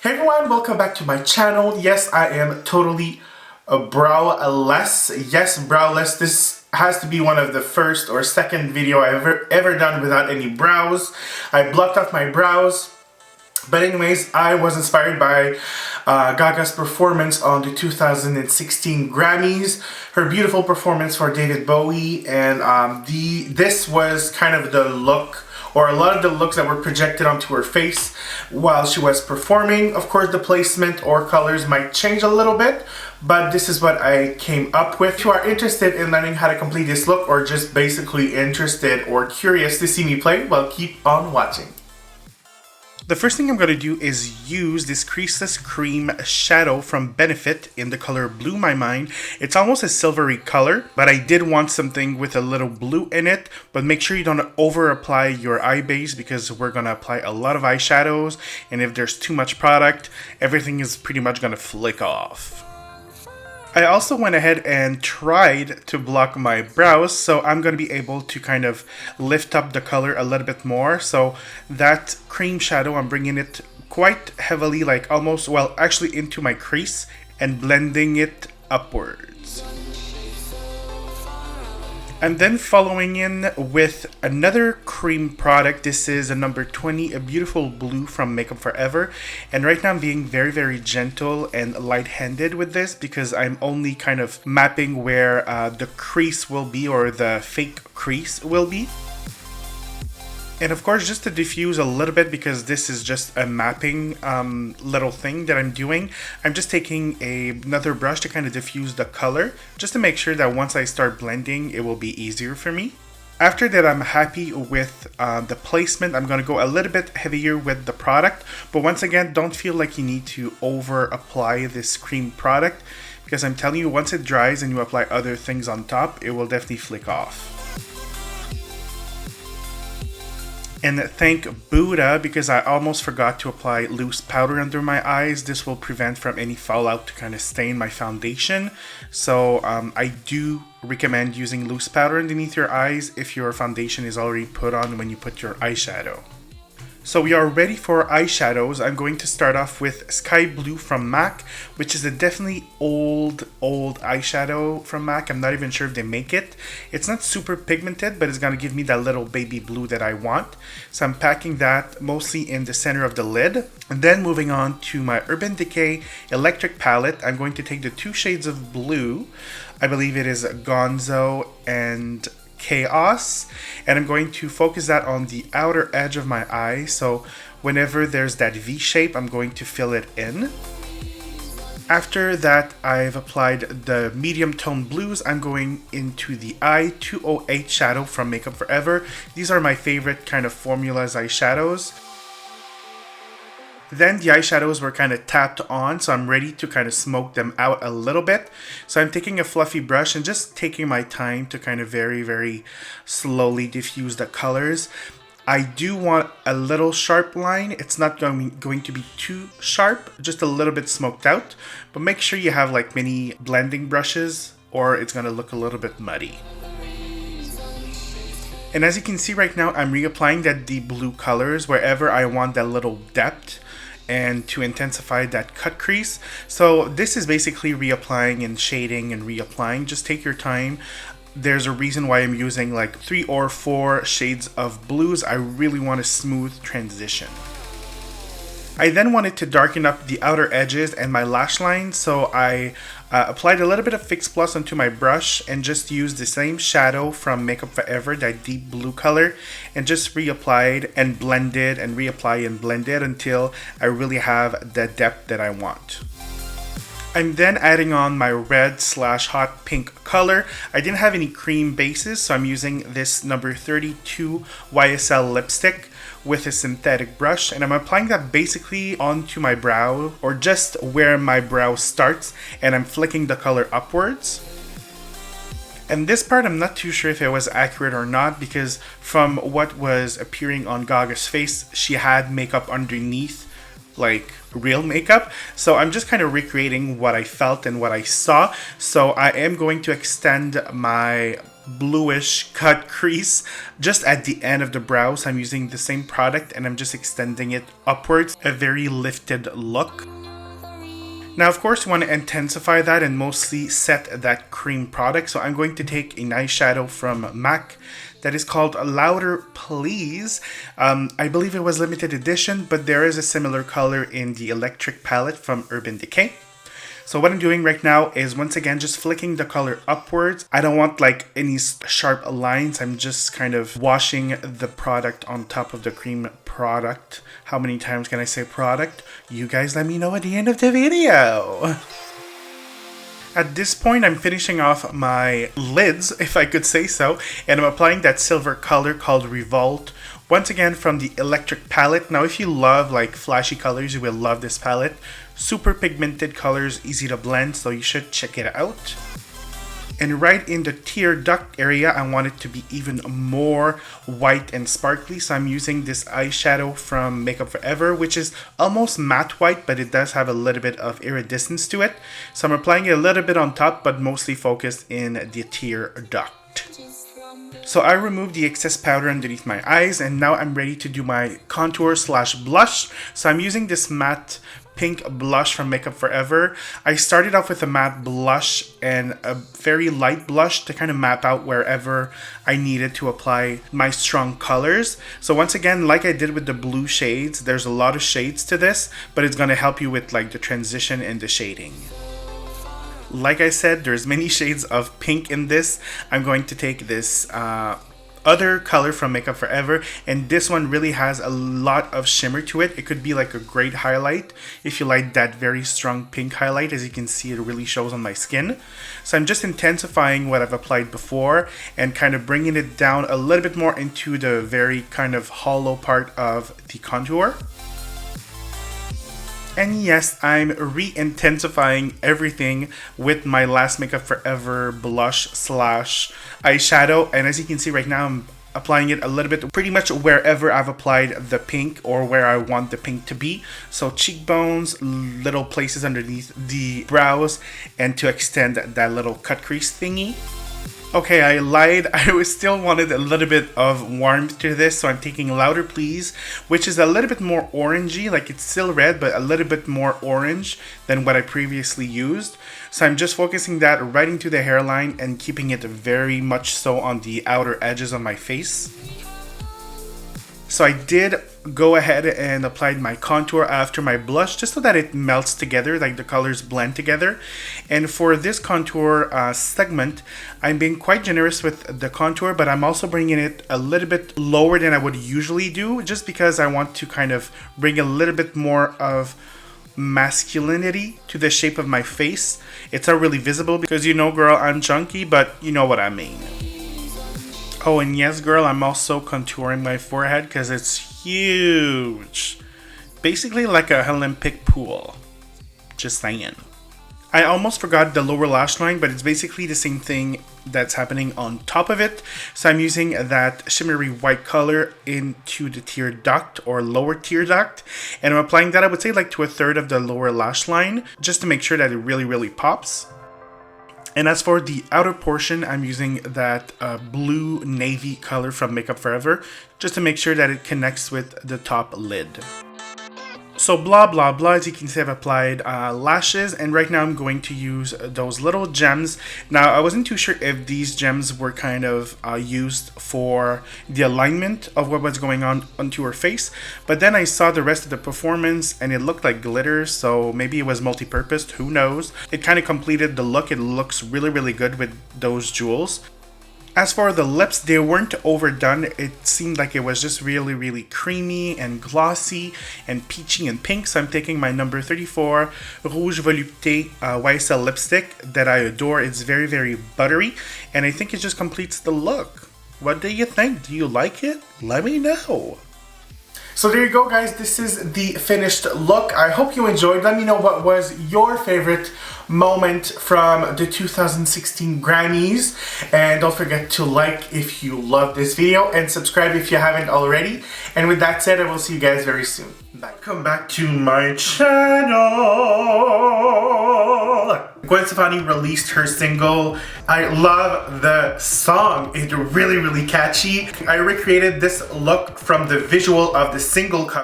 Hey everyone, welcome back to my channel. Yes, I am totally browless. Yes, browless. This has to be one of the first or second video I've ever done without any brows. I blocked off my brows. But anyways, I was inspired by Gaga's performance on the 2016 Grammys. Her beautiful performance for David Bowie, and this was kind of the look, or a lot of the looks that were projected onto her face while she was performing. Of course, the placement or colors might change a little bit, but this is what I came up with. If you are interested in learning how to complete this look, or just basically interested or curious to see me play, well, keep on watching. The first thing I'm going to do is use this Creaseless Cream Shadow from Benefit in the color Blue My Mind. It's almost a silvery color, but I did want something with a little blue in it. But make sure you don't over apply your eye base, because we're going to apply a lot of eyeshadows, and if there's too much product, everything is pretty much going to flick off. I also went ahead and tried to block my brows, so I'm going to be able to kind of lift up the color a little bit more. So that cream shadow, I'm bringing it quite heavily, like almost, well, actually into my crease, and blending it upwards. And then following in with another cream product. This is a number 20, a beautiful blue from Makeup Forever. And right now I'm being very, very gentle and light-handed with this, because I'm only kind of mapping where the crease will be, or the fake crease will be. And of course, just to diffuse a little bit, because this is just a mapping little thing that I'm doing, I'm just taking another brush to kind of diffuse the color, just to make sure that once I start blending, it will be easier for me. After that, I'm happy with the placement. I'm going to go a little bit heavier with the product, but once again, don't feel like you need to over apply this cream product, because I'm telling you, once it dries and you apply other things on top, it will definitely flick off. And thank Buddha, because I almost forgot to apply loose powder under my eyes. This will prevent from any fallout to kind of stain my foundation. So I do recommend using loose powder underneath your eyes if your foundation is already put on when you put your eyeshadow. So we are ready for eyeshadows. I'm going to start off with Sky Blue from MAC, which is a definitely old eyeshadow from MAC. I'm not even sure if they make it. It's not super pigmented, but it's going to give me that little baby blue that I want. So I'm packing that mostly in the center of the lid. And then moving on to my Urban Decay Electric Palette, I'm going to take the two shades of blue. I believe it is Gonzo and Chaos, and I'm going to focus that on the outer edge of my eye. So whenever there's that V shape, I'm going to fill it in. After that, I've applied the medium tone blues. I'm going into the Eye 208 shadow from Makeup Forever. These are my favorite kind of formulas eyeshadows. Then the eyeshadows were kind of tapped on, so I'm ready to kind of smoke them out a little bit. So I'm taking a fluffy brush and just taking my time to kind of very, very slowly diffuse the colors. I do want a little sharp line. It's not going to be too sharp, just a little bit smoked out. But make sure you have like mini blending brushes, or it's going to look a little bit muddy. And as you can see right now, I'm reapplying that deep blue colors wherever I want that little depth, and to intensify that cut crease. So this is basically reapplying and shading and reapplying. Just take your time. There's a reason why I'm using like 3 or 4 shades of blues. I really want a smooth transition. I then wanted to darken up the outer edges and my lash line, so I applied a little bit of Fix Plus onto my brush and just used the same shadow from Makeup Forever, that deep blue color, and just reapplied and blended and reapply and blended until I really have the depth that I want. I'm then adding on my red / hot pink color. I didn't have any cream bases, so I'm using this number 32 YSL lipstick with a synthetic brush, and I'm applying that basically onto my brow, or just where my brow starts, and I'm flicking the color upwards. And this part, I'm not too sure if it was accurate or not, because from what was appearing on Gaga's face, she had makeup underneath, like real makeup. So I'm just kind of recreating what I felt and what I saw. So I am going to extend my bluish cut crease just at the end of the brows. I'm using the same product and I'm just extending it upwards, a very lifted look. Now, of course, you want to intensify that and mostly set that cream product. So I'm going to take an eyeshadow from MAC that is called Louder Please. I believe it was limited edition, but there is a similar color in the electric palette from Urban Decay. So what I'm doing right now is once again just flicking the color upwards. I don't want like any sharp lines. I'm just kind of washing the product on top of the cream product. How many times can I say product? You guys let me know at the end of the video. At this point, I'm finishing off my lids, if I could say so, and I'm applying that silver color called Revolt. Once again from the electric palette. Now if you love like flashy colors, you will love this palette. Super pigmented colors, easy to blend, so you should check it out. And right in the tear duct area, I want it to be even more white and sparkly. So I'm using this eyeshadow from Makeup Forever, which is almost matte white, but it does have a little bit of iridescence to it. So I'm applying it a little bit on top, but mostly focused in the tear duct. So I removed the excess powder underneath my eyes, and now I'm ready to do my contour slash blush. So I'm using this matte pink blush from Makeup Forever. I started off with a matte blush and a very light blush to kind of map out wherever I needed to apply my strong colors. So once again, like I did with the blue shades, there's a lot of shades to this, but it's going to help you with like the transition and the shading. Like I said, there's many shades of pink in this. I'm going to take this other color from Makeup Forever, and this one really has a lot of shimmer to it. It could be like a great highlight if you like that very strong pink highlight. As you can see, it really shows on my skin. So I'm just intensifying what I've applied before and kind of bringing it down a little bit more into the very kind of hollow part of the contour. And yes, I'm re-intensifying everything with my last Makeup Forever blush slash eyeshadow. And as you can see right now, I'm applying it a little bit pretty much wherever I've applied the pink or where I want the pink to be. So cheekbones, little places underneath the brows, and to extend that little cut crease thingy. Okay, I lied. I still wanted a little bit of warmth to this, so I'm taking Louder Please, which is a little bit more orangey, like it's still red, but a little bit more orange than what I previously used. So I'm just focusing that right into the hairline and keeping it very much so on the outer edges of my face. So I did go ahead and applied my contour after my blush just so that it melts together, like the colors blend together. And for this contour segment, I'm being quite generous with the contour, but I'm also bringing it a little bit lower than I would usually do, just because I want to kind of bring a little bit more of masculinity to the shape of my face. It's not really visible because, you know, girl, I'm chunky, but you know what I mean. Oh, and yes, girl, I'm also contouring my forehead because it's huge. Basically like a Olympic pool. Just saying. I almost forgot the lower lash line, but it's basically the same thing that's happening on top of it. So I'm using that shimmery white color into the tear duct or lower tear duct. And I'm applying that, I would say, like to a third of the lower lash line, just to make sure that it really pops. And as for the outer portion, I'm using that blue navy color from Makeup Forever, just to make sure that it connects with the top lid. So blah blah blah, as you can see, I've applied lashes, and right now I'm going to use those little gems. Now, I wasn't too sure if these gems were kind of used for the alignment of what was going on onto her face, but then I saw the rest of the performance and it looked like glitter, so maybe it was multi-purposed, who knows. It kind of completed the look. It looks really good with those jewels. As for the lips, they weren't overdone. It seemed like it was just really creamy and glossy and peachy and pink. So I'm taking my number 34 Rouge Volupté YSL lipstick that I adore. It's very buttery, and I think it just completes the look. What do you think? Do you like it? Let me know. So there you go, guys. This is the finished look. I hope you enjoyed. Let me know what was your favorite moment from the 2016 Grammys. And don't forget to like if you love this video and subscribe if you haven't already. And with that said, I will see you guys very soon. Welcome back to my channel. Gwen Stefani released her single. I love the song. It's really catchy. I recreated this look from the visual of the single cover.